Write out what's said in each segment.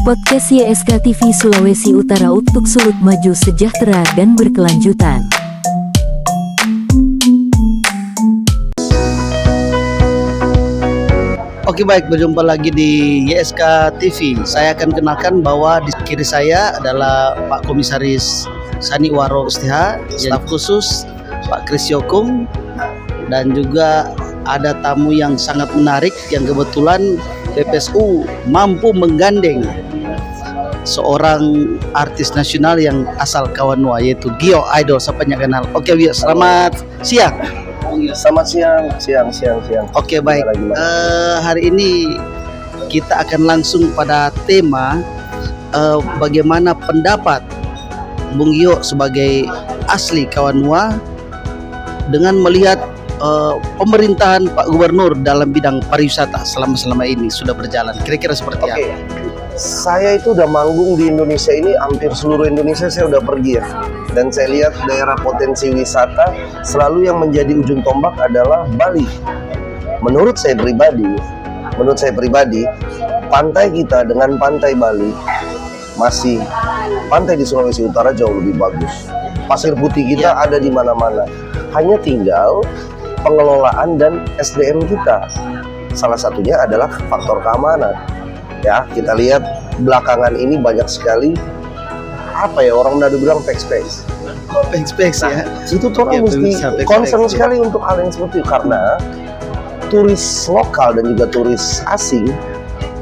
Podcast YSK TV Sulawesi Utara untuk Sulut maju sejahtera dan berkelanjutan. Oke, baik, berjumpa lagi di YSK TV. Saya akan kenalkan bahwa di kiri saya adalah Pak Komisaris Sani Waro STH, staf khusus Pak Kris Yokung, dan juga ada tamu yang sangat menarik yang kebetulan PPSU mampu menggandeng seorang artis nasional yang asal Kawanua, yaitu Gio Idol, siapa yang kenal. Oke, Gio, selamat siang. Selamat siang. Oke, baik. Hari ini kita akan langsung pada tema bagaimana pendapat Bung Gio sebagai asli Kawanua dengan melihat pemerintahan Pak Gubernur dalam bidang pariwisata selama ini sudah berjalan. Kira-kira seperti apa? Saya itu udah manggung di Indonesia ini, hampir seluruh Indonesia saya udah pergi ya. Dan saya lihat daerah potensi wisata selalu yang menjadi ujung tombak adalah Bali. Menurut saya pribadi, pantai kita dengan pantai Bali masih pantai di Sulawesi Utara jauh lebih bagus. Pasir putih kita ada di mana-mana. Hanya tinggal pengelolaan dan SDM kita. Salah satunya adalah faktor keamanan. Ya, kita lihat belakangan ini banyak sekali orang Manado bilang peks-peks Ya. Itu tuh orang mesti concern sekali untuk hal yang seperti itu, karena turis lokal dan juga turis asing,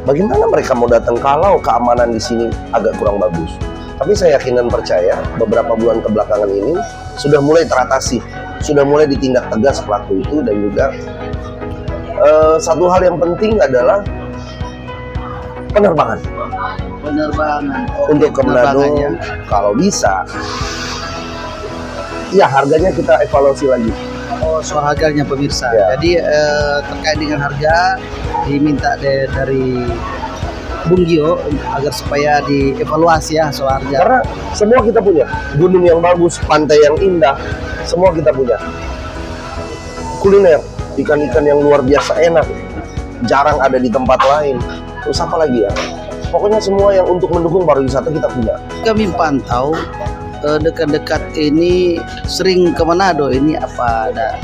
bagaimana mereka mau datang kalau keamanan di sini agak kurang bagus. Tapi saya yakin dan percaya beberapa bulan kebelakangan ini sudah mulai teratasi, sudah mulai ditindak tegas pelaku itu. Dan juga satu hal yang penting adalah penerbangan untuk ke Manado, kalau bisa ya harganya kita evaluasi lagi. Soal harganya pemirsa ya. Jadi terkait dengan harga diminta dari Bung Gio agar supaya dievaluasi ya soal harga. Karena semua kita punya gunung yang bagus, pantai yang indah, semua kita punya. Kuliner, ikan-ikan yang luar biasa enak, jarang ada di tempat lain. Terus apa lagi ya? Pokoknya semua yang untuk mendukung pariwisata kita punya. Kami pantau dekat-dekat ini sering ke Manado, ini apa ada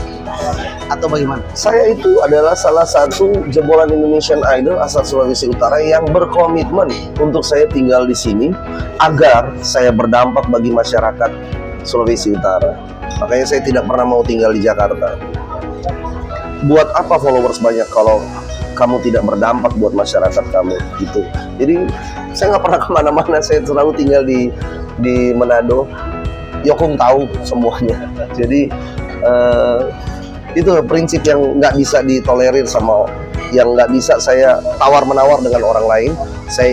atau bagaimana? Saya itu adalah salah satu jebolan Indonesian Idol asal Sulawesi Utara yang berkomitmen untuk saya tinggal di sini agar saya berdampak bagi masyarakat Sulawesi Utara. Makanya saya tidak pernah mau tinggal di Jakarta. Buat apa followers banyak kalau kamu tidak berdampak buat masyarakat kamu gitu. Jadi saya nggak pernah kemana-mana, saya selalu tinggal di Manado. Yokung tahu semuanya. Jadi itu prinsip yang nggak bisa ditolerir sama, yang nggak bisa saya tawar-menawar dengan orang lain. Saya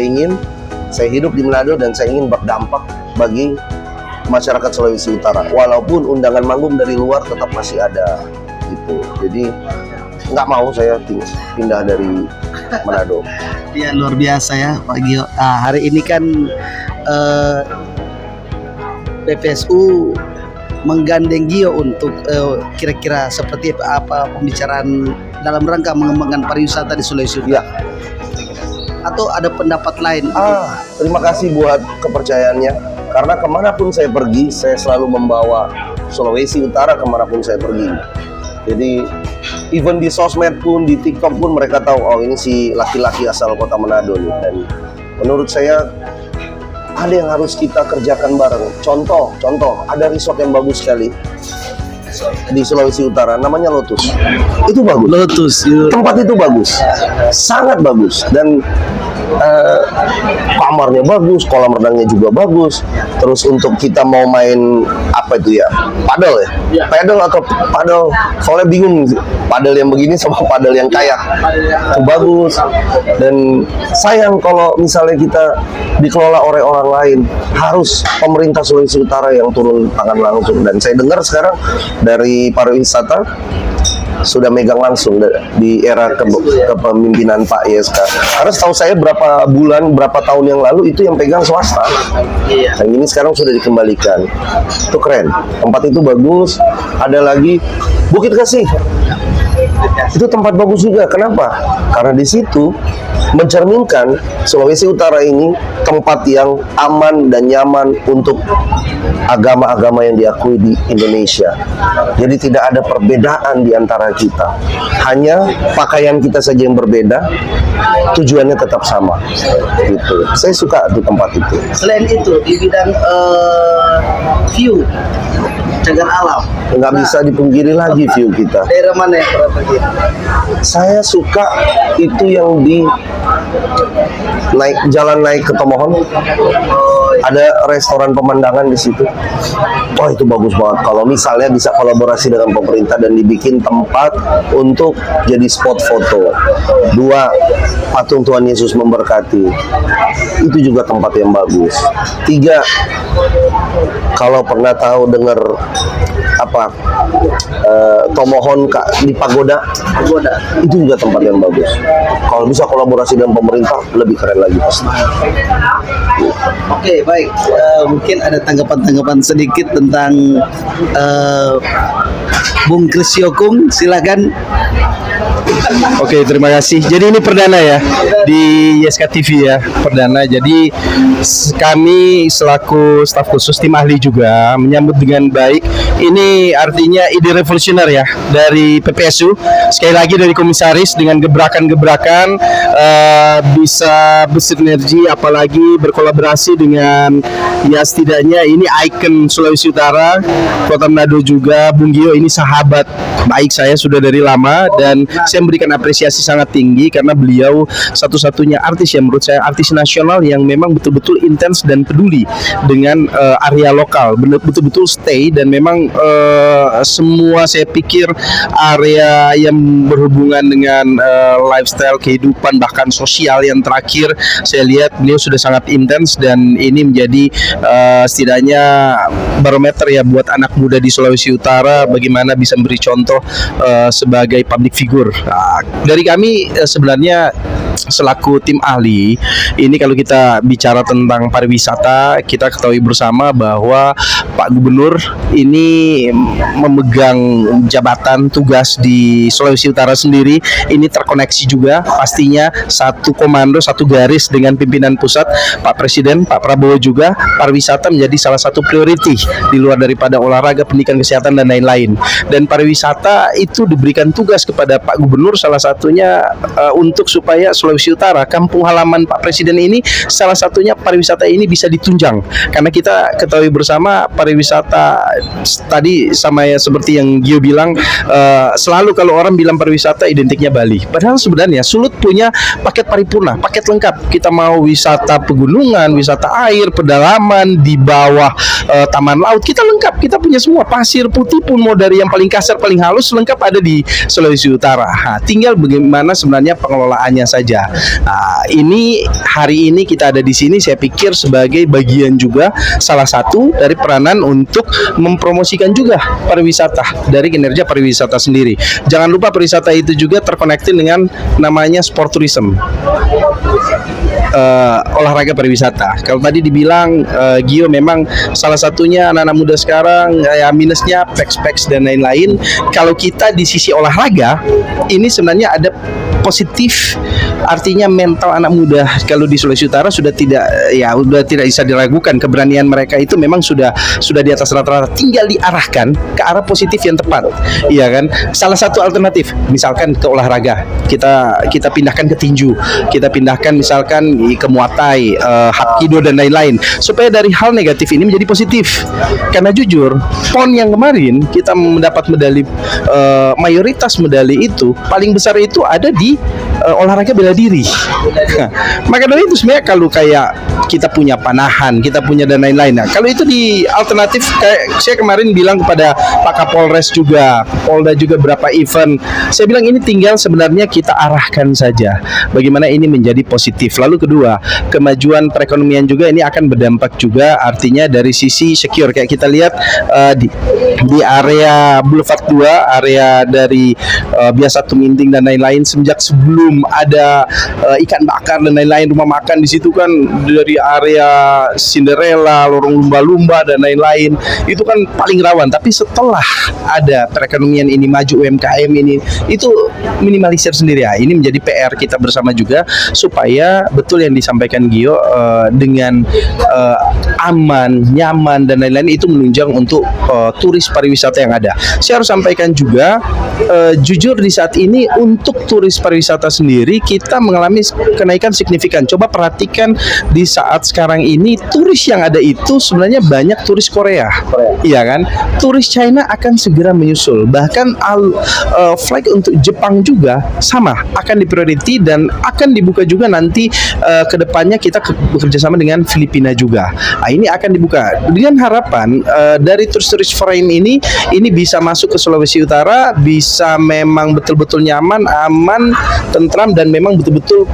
hidup di Manado dan saya ingin berdampak bagi masyarakat Sulawesi Utara. Walaupun undangan manggung dari luar tetap masih ada gitu. Jadi nggak mau saya pindah dari Manado. Ya, luar biasa ya Pak Gio. Hari ini kan PPSU menggandeng Gio untuk kira-kira seperti apa pembicaraan dalam rangka mengembangkan pariwisata di Sulawesi Utara. Atau ada pendapat lain? Terima kasih buat kepercayaannya. Karena kemanapun saya pergi, saya selalu membawa Sulawesi Utara kemanapun saya pergi. Jadi even di sosmed pun, di TikTok pun mereka tahu, oh ini si laki-laki asal kota Manado nih. Dan menurut saya ada yang harus kita kerjakan bareng. Contoh, ada resort yang bagus sekali di Sulawesi Utara, namanya Lotus. Itu bagus. Tempat itu bagus, sangat bagus. Dan kamarnya bagus, kolam renangnya juga bagus. Terus untuk kita mau main padel pedal atau padel, soalnya bingung padel yang begini sama padel yang kayak itu bagus. Dan sayang kalau misalnya kita dikelola oleh orang lain, harus pemerintah Sulawesi Utara yang turun tangan langsung. Dan saya dengar sekarang dari pariwisata sudah megang langsung di era kepemimpinan Pak YSK. Karena setahu saya berapa tahun yang lalu itu yang pegang swasta. Yang ini sekarang sudah dikembalikan. Itu keren. Tempat itu bagus. Ada lagi Bukit Kasih. Itu tempat bagus juga. Kenapa? Karena di situ mencerminkan Sulawesi Utara ini tempat yang aman dan nyaman untuk agama-agama yang diakui di Indonesia. Jadi tidak ada perbedaan di antara kita. Hanya pakaian kita saja yang berbeda, tujuannya tetap sama. Gitu. Saya suka di tempat itu. Selain itu di bidang view cagar alam, Nggak bisa dipungkiri lagi view kita. daerah mana yang pernah pergi? Saya suka itu yang di jalan naik ke Tomohon. Ada restoran pemandangan di situ. Wah, itu bagus banget. Kalau misalnya bisa kolaborasi dengan pemerintah dan dibikin tempat untuk jadi spot foto. 2, patung Tuhan Yesus memberkati. Itu juga tempat yang bagus. 3, kalau pernah tahu dengar apa Tomohon di Pagoda, itu juga tempat yang bagus. Kalau bisa kolaborasi dengan pemerintah lebih keren lagi pasti. Oke, baik. Mungkin ada tanggapan-tanggapan sedikit tentang Bung Krisyokung, silakan. Oke, terima kasih. Jadi ini perdana ya di YSK TV ya, perdana. Jadi kami selaku staf khusus tim ahli juga menyambut dengan baik. Ini artinya ide revolusioner ya dari PPSU. Sekali lagi dari komisaris dengan gebrakan-gebrakan bisa bersinergi, apalagi berkolaborasi dengan ya setidaknya ini ikon Sulawesi Utara, Kota Manado juga. Bung Gio ini sahabat baik saya sudah dari lama dan saya memberikan apresiasi sangat tinggi karena beliau satu-satunya artis yang menurut saya artis nasional yang memang betul-betul intens dan peduli dengan area lokal, betul-betul stay dan memang semua saya pikir area yang berhubungan dengan lifestyle kehidupan bahkan sosial yang terakhir saya lihat beliau sudah sangat intens dan ini menjadi setidaknya barometer ya buat anak muda di Sulawesi Utara bagaimana bisa memberi contoh sebagai public figure. Dari kami sebenarnya selaku tim ahli ini kalau kita bicara tentang pariwisata kita ketahui bersama bahwa Pak Gubernur ini memegang jabatan tugas di Sulawesi Utara sendiri ini terkoneksi juga pastinya satu komando satu garis dengan pimpinan pusat Pak Presiden Pak Prabowo juga pariwisata menjadi salah satu priority di luar daripada olahraga pendidikan kesehatan dan lain-lain dan pariwisata itu diberikan tugas kepada Pak Gubernur salah satunya untuk supaya Sulawesi Utara, kampung halaman Pak Presiden ini salah satunya pariwisata ini bisa ditunjang karena kita ketahui bersama pariwisata tadi sama ya seperti yang Gio bilang selalu kalau orang bilang pariwisata identiknya Bali padahal sebenarnya Sulut punya paket paripurna, paket lengkap kita mau wisata pegunungan, wisata air, pedalaman di bawah taman laut kita lengkap, kita punya semua pasir putih pun mau dari yang paling kasar paling halus lengkap ada di Sulawesi Utara. Tinggal bagaimana sebenarnya pengelolaannya saja. Ini hari ini kita ada di sini saya pikir sebagai bagian juga salah satu dari peranan untuk mempromosikan juga pariwisata dari kinerja pariwisata sendiri. Jangan lupa pariwisata itu juga terkonektif dengan namanya sport tourism. Olahraga pariwisata. Kalau tadi dibilang Gio memang salah satunya anak-anak muda sekarang ya minusnya peks dan lain-lain. Kalau kita di sisi olahraga ini sebenarnya ada positif artinya mental anak muda kalau di Sulawesi Utara sudah tidak bisa diragukan keberanian mereka itu memang sudah di atas rata-rata tinggal diarahkan ke arah positif yang tepat iya kan salah satu alternatif misalkan ke olahraga kita pindahkan ke tinju kita pindahkan misalkan ke Muay Thai Hapkido dan lain-lain supaya dari hal negatif ini menjadi positif karena jujur PON yang kemarin kita mendapat medali mayoritas medali itu paling besar itu ada di olahraga bela diri. Maka dari itu sebenarnya kalau kayak kita punya panahan, kita punya dan lain-lain. Nah, kalau itu di alternatif kayak saya kemarin bilang kepada Pak Kapolres juga, Polda juga berapa event. Saya bilang ini tinggal sebenarnya kita arahkan saja bagaimana ini menjadi positif. Lalu kedua, kemajuan perekonomian juga ini akan berdampak juga artinya dari sisi secure kayak kita lihat di area Boulevard 2, area dari biasa Tuminting dan lain-lain sejak sebelum belum ada ikan bakar dan lain-lain, rumah makan di situ kan dari area Cinderella, lorong lumba-lumba dan lain-lain, itu kan paling rawan. Tapi setelah ada perekonomian ini maju, UMKM ini itu minimalisir sendiri ya. Ini menjadi PR kita bersama juga supaya betul yang disampaikan Gio, dengan aman, nyaman dan lain-lain itu menunjang untuk turis pariwisata yang ada. Saya harus sampaikan juga, jujur di saat ini untuk turis pariwisata sendiri kita mengalami kenaikan signifikan. Coba perhatikan di saat sekarang ini turis yang ada itu sebenarnya banyak turis Korea. Iya kan? Turis China akan segera menyusul. Bahkan flight untuk Jepang juga sama akan diprioriti dan akan dibuka juga nanti ke depannya kita bekerja sama dengan Filipina juga. Nah, ini akan dibuka dengan harapan dari turis-turis foreign ini bisa masuk ke Sulawesi Utara, bisa memang betul-betul nyaman, aman, tentram dan memang betul-betul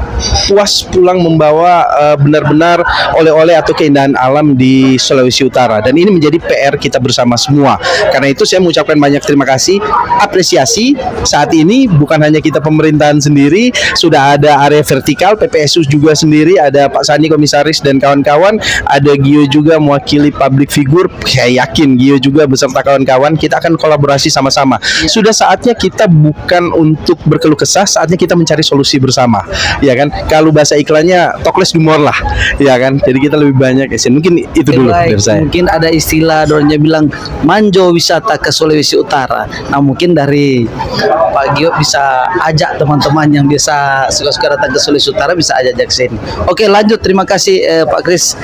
puas pulang membawa benar-benar oleh-oleh atau keindahan alam di Sulawesi Utara. Dan ini menjadi PR kita bersama semua. Karena itu saya mengucapkan banyak terima kasih, apresiasi. Saat ini bukan hanya kita pemerintahan sendiri, sudah ada area vertikal, PPSU juga sendiri, ada Pak Sani komisaris dan kawan-kawan, ada Gio juga mewakili public figure. Saya yakin Gio juga beserta kawan-kawan kita akan kolaborasi sama-sama. Sudah saatnya kita bukan untuk berkeluh kesah, saatnya kita mencari solusi bersama. Ya kan? Kalau bahasa iklannya talk less do more lah. Ya kan? Jadi kita lebih banyak mungkin itu dulu dari saya. Mungkin ada istilah dornya bilang manjo wisata ke Sulawesi Utara. Nah, mungkin dari Pak Gio bisa ajak teman-teman yang biasa suka-suka datang ke Sulawesi Utara bisa ajak sini. Oke, lanjut. Terima kasih Pak Kris.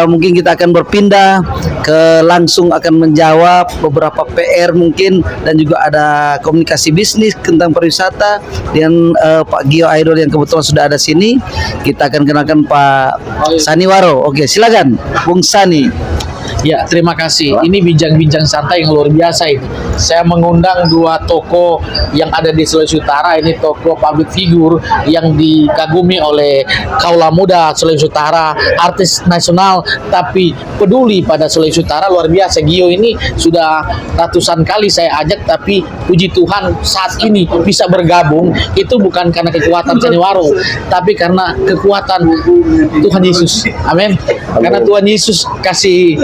Mungkin kita akan berpindah ke langsung akan menjawab beberapa PR mungkin dan juga ada komunikasi bisnis tentang pariwisata dengan Pak Gio Idol yang kebetulan sudah ada sini. Kita akan kenalkan Pak Saniwaro. Oke, silakan Bung Sani. Ya, terima kasih. Ini bincang-bincang santai yang luar biasa ini. Saya mengundang dua tokoh yang ada di Sulawesi Utara. Ini tokoh public figure yang dikagumi oleh kaula muda Sulawesi Utara, artis nasional tapi peduli pada Sulawesi Utara, luar biasa. Gio ini sudah ratusan kali saya ajak, tapi puji Tuhan saat ini bisa bergabung itu bukan karena kekuatan Saniwaro, tapi karena kekuatan Tuhan Yesus. Amin. Karena Tuhan Yesus kasih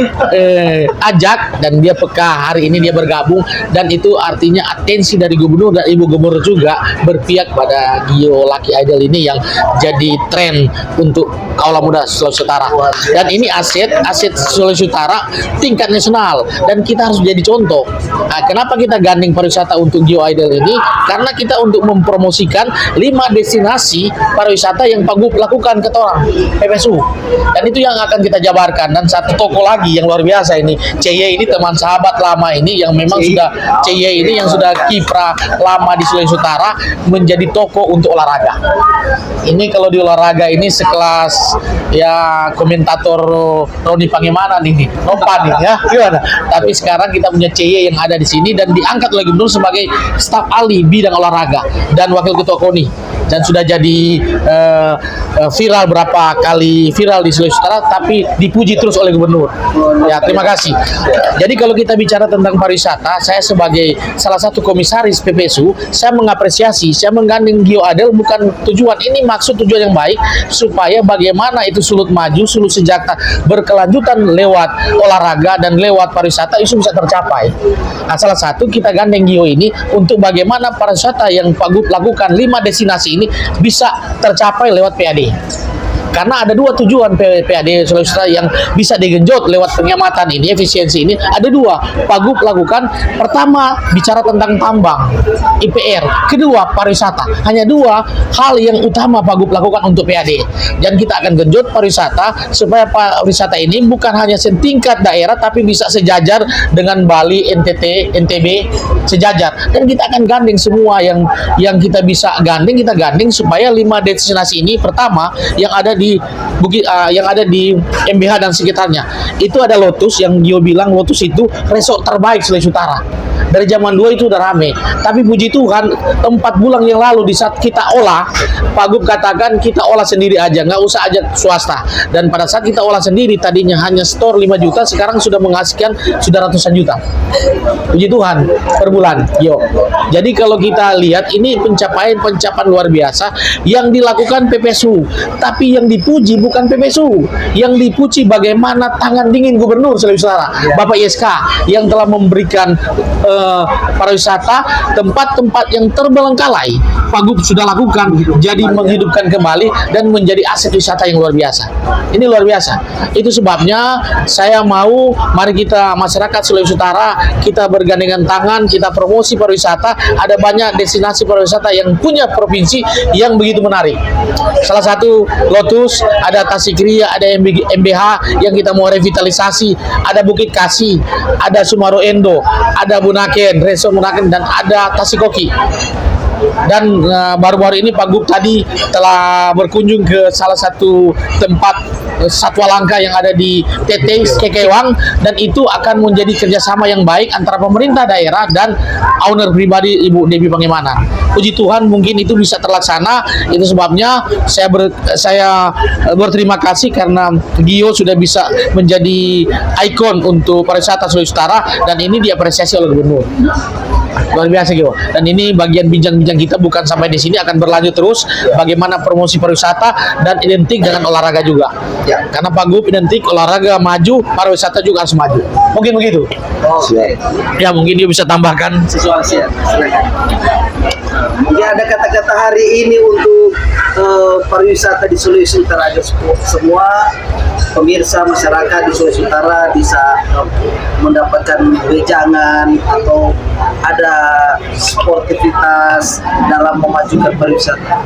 ajak dan dia peka, hari ini dia bergabung, dan itu artinya atensi dari gubernur dan ibu gubernur juga berpihak pada Gio Lucky Idol ini yang jadi tren untuk kaula muda Sulawesi Utara. Dan ini aset Sulawesi Utara tingkat nasional dan kita harus jadi contoh. Nah, kenapa kita gandeng pariwisata untuk Gio Idol ini? Karena kita untuk mempromosikan 5 destinasi pariwisata yang Pak Gub lakukan ke orang PPSU, dan itu yang akan kita jabarkan. Dan satu toko lagi yang luar biasa ini, CY ini teman sahabat lama ini yang memang sudah CY ini yang sudah kiprah lama di Sulawesi Utara menjadi toko untuk olahraga. Ini kalau di olahraga ini sekelas ya komentator Roni Pangemanan ini, Nopan ini ya, gimana? Tapi sekarang kita punya CY yang ada di sini dan diangkat oleh gubernur sebagai staf ahli bidang olahraga dan wakil ketua KONI, dan sudah jadi viral berapa kali viral di Sulawesi Utara, tapi dipuji terus oleh gubernur. Ya, terima kasih. Jadi kalau kita bicara tentang pariwisata, saya sebagai salah satu komisaris PPSU, saya mengapresiasi, saya menggandeng Gio Idol bukan tujuan ini, maksud tujuan yang baik supaya bagaimana itu Sulut maju, Sulut sejahtera berkelanjutan lewat olahraga dan lewat pariwisata itu bisa tercapai. Nah, salah satu kita gandeng Gio ini untuk bagaimana pariwisata yang Pak Gub lakukan 5 destinasi ini bisa tercapai lewat PAD. Karena ada 2 tujuan PAD Sulawesi Utara yang bisa digenjot lewat pengamatan ini, efisiensi ini. Ada 2 Pak Gub lakukan. Pertama, bicara tentang tambang, IPR. Kedua, pariwisata. Hanya 2 hal yang utama Pak Gub lakukan untuk PAD. Dan kita akan genjot pariwisata supaya pariwisata ini bukan hanya setingkat daerah, tapi bisa sejajar dengan Bali, NTT, NTB, sejajar. Dan kita akan gandeng semua yang kita bisa gandeng, kita gandeng supaya 5 destinasi ini. Pertama, yang ada di Bukit yang ada di MBH dan sekitarnya. Itu ada Lotus yang Gio bilang Lotus itu resort terbaik Sulawesi Utara. Dari zaman dua itu udah rame. Tapi puji Tuhan 4 bulan yang lalu di saat kita olah, Pak Gub katakan kita olah sendiri aja, nggak usah ajak swasta. Dan pada saat kita olah sendiri tadinya hanya store 5 juta, sekarang sudah menghasilkan sudah ratusan juta. Puji Tuhan per bulan. Yo. Jadi kalau kita lihat ini pencapaian luar biasa yang dilakukan PPSU. Tapi yang dipuji bukan PPSU, yang dipuji bagaimana tangan dingin Gubernur Sulawesi Utara, Bapak YSK, yang telah memberikan pariwisata tempat-tempat yang terbelengkalai. Pak Gub sudah lakukan, jadi menghidupkan kembali dan menjadi aset wisata yang luar biasa. Ini luar biasa. Itu sebabnya saya mau, mari kita masyarakat Sulawesi Utara, kita bergandengan tangan, kita promosi pariwisata. Ada banyak destinasi pariwisata yang punya provinsi yang begitu menarik. Salah satu Lotus, ada Tasikria, ada MBH yang kita mau revitalisasi, ada Bukit Kasih, ada Sumaro Endo, ada Bunaken, Resort Bunaken, dan ada Tasikoki. Dan baru-baru ini Pak Gub tadi telah berkunjung ke salah satu tempat satwa langka yang ada di Teteng, Kekewang, dan itu akan menjadi kerjasama yang baik antara pemerintah daerah dan owner pribadi Ibu Devi Pangemana. Puji Tuhan mungkin itu bisa terlaksana. Itu sebabnya saya berterima kasih karena Gio sudah bisa menjadi ikon untuk pariwisata Sulawesi Utara, dan ini diapresiasi oleh Gubernur. Luar biasa Gio. Dan ini bagian bincang-bincang kita bukan sampai di sini, akan berlanjut terus bagaimana promosi pariwisata dan identik dengan olahraga juga. Ya, karena Pak Gub identik olahraga maju, pariwisata juga harus maju. Mungkin begitu. Oke. Ya, mungkin dia bisa tambahkan sesuatu. Ya, silakan. Mungkin ada kata-kata hari ini untuk pariwisata di Sulawesi Utara aja semua pemirsa masyarakat di Sulawesi Utara bisa mendapatkan wejangan atau ada sportivitas dalam memajukan pariwisata.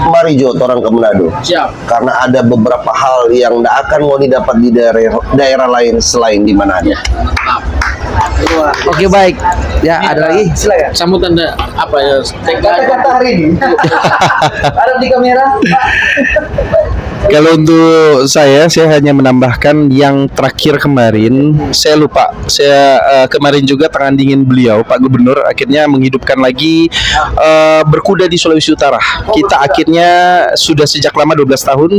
Mari Jo, orang ke Manado. Siap. Karena ada beberapa hal yang tidak akan mau didapat di daerah lain selain di Manado. Oke, baik. Ya, ada lagi? Silakan. Sambutan apa ya? Kata-kata hari ini. Ada di kamera. Kalau untuk saya hanya menambahkan yang terakhir kemarin, saya lupa. Kemarin juga tangan dingin beliau, Pak Gubernur, akhirnya menghidupkan lagi berkuda di Sulawesi Utara. Kita akhirnya sudah sejak lama 12 tahun,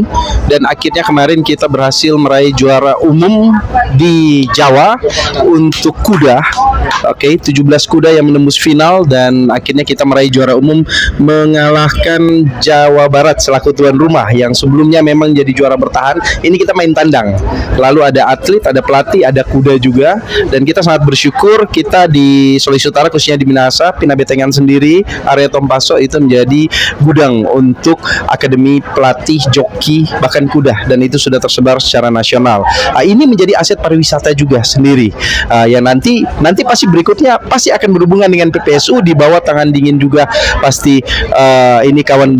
dan akhirnya kemarin kita berhasil meraih juara umum di Jawa untuk kuda. Oke, 17 kuda yang menembus final, dan akhirnya kita meraih juara umum mengalahkan Jawa Barat selaku tuan rumah yang sebelumnya memang jadi juara bertahan. Ini kita main tandang. Lalu ada atlet, ada pelatih, ada kuda juga, dan kita sangat bersyukur kita di Sulawesi Utara, khususnya di Minahasa, Pinabetengan sendiri, area Tompaso itu menjadi gudang untuk akademi pelatih, joki, bahkan kuda, dan itu sudah tersebar secara nasional. Ini menjadi aset pariwisata juga sendiri, yang nanti pasti berikutnya pasti akan berhubungan dengan PPSU di bawah tangan dingin juga pasti. Ini kawan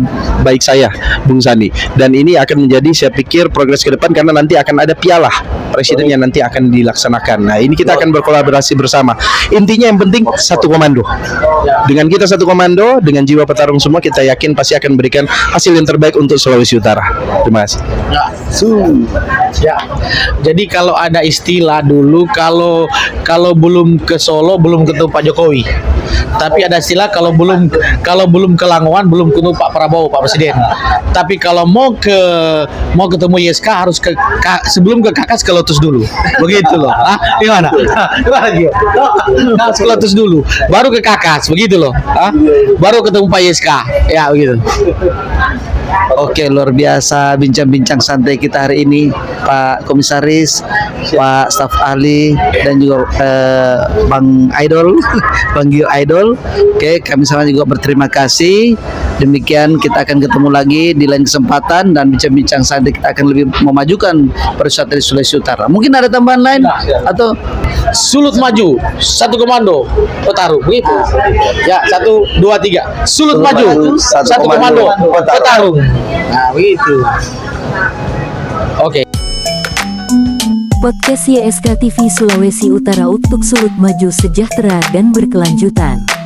baik saya, Bung Sandi, dan ini akan menjadi, saya pikir, progres ke depan karena nanti akan ada piala presiden yang nanti akan dilaksanakan. Nah, ini kita akan berkolaborasi bersama. Intinya yang penting satu komando. Dengan kita satu komando, dengan jiwa petarung semua, kita yakin pasti akan memberikan hasil yang terbaik untuk Sulawesi Utara. Terima kasih. Ya. Jadi kalau ada istilah dulu, kalau belum ke Solo belum ketemu Pak Jokowi. Tapi ada istilah kalau belum ke Langowan belum ketemu Pak Prabowo, Pak Presiden. Tapi kalau mau ketemu YSK harus sebelum ke Kakas ke Lotus dulu. Begitu loh. Gimana? Gimana Gio? Harus ke Lotus dulu, baru ke Kakas, begitu loh. Baru ketemu Pak YSK. Ya, begitu. Oke, luar biasa bincang-bincang santai kita hari ini, Pak Komisaris, Pak Staf Ahli, dan juga Bang Idol, Bang Gio Idol. Oke, kami sama juga berterima kasih. Demikian, kita akan ketemu lagi di lain kesempatan, dan bincang-bincang santai kita akan lebih memajukan pariwisata di Sulawesi Utara. Mungkin ada tambahan lain atau Sulut maju, satu komando, petarung, begitu. Ya, 1, 2, 3. Sulut maju, satu komando, petarung. Nah, begitu. Oke. Podcast YSK TV Sulawesi Utara untuk Sulut Maju Sejahtera dan Berkelanjutan.